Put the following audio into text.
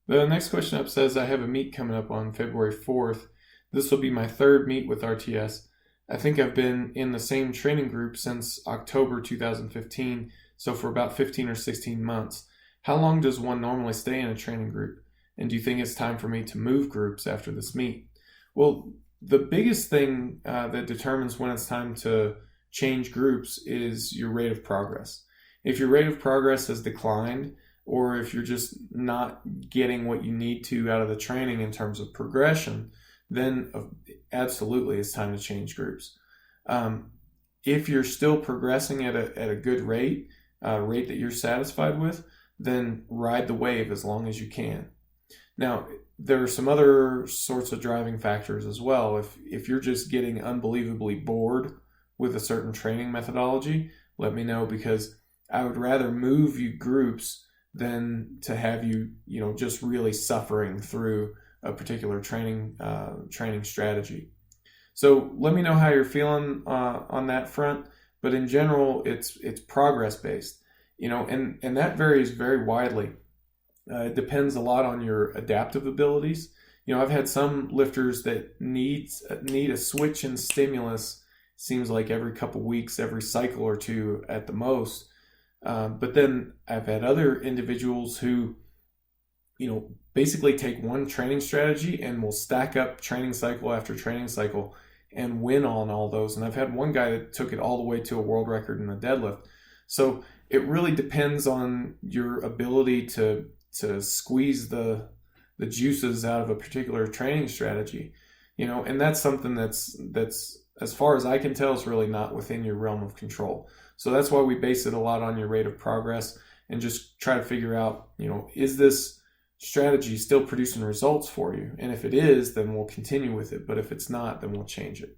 The next question up says, I have a meet coming up on February 4th. This will be my third meet with RTS. I think I've been in the same training group since October 2015, so for about 15 or 16 months. How long does one normally stay in a training group? And do you think it's time for me to move groups after this meet? Well, the biggest thing that determines when it's time to change groups is your rate of progress. If your rate of progress has declined, or if you're just not getting what you need to out of the training in terms of progression, then absolutely it's time to change groups. If you're still progressing at a good rate, rate that you're satisfied with, then ride the wave as long as you can. Now, there are some other sorts of driving factors as well. If you're just getting unbelievably bored with a certain training methodology, let me know, because I would rather move you groups than to have you, just really suffering through a particular training strategy. So let me know how you're feeling on that front. But in general, it's progress based, and that varies very widely. It depends a lot on your adaptive abilities. I've had some lifters that need a switch in stimulus, seems like every couple weeks, every cycle or two at the most. But then I've had other individuals who, basically take one training strategy and will stack up training cycle after training cycle and win on all those. And I've had one guy that took it all the way to a world record in the deadlift. So it really depends on your ability to squeeze the juices out of a particular training strategy, and that's something that's as far as I can tell is really not within your realm of control. So that's why we base it a lot on your rate of progress and just try to figure out, is this strategy still producing results for you? And if it is, then we'll continue with it. But if it's not, then we'll change it.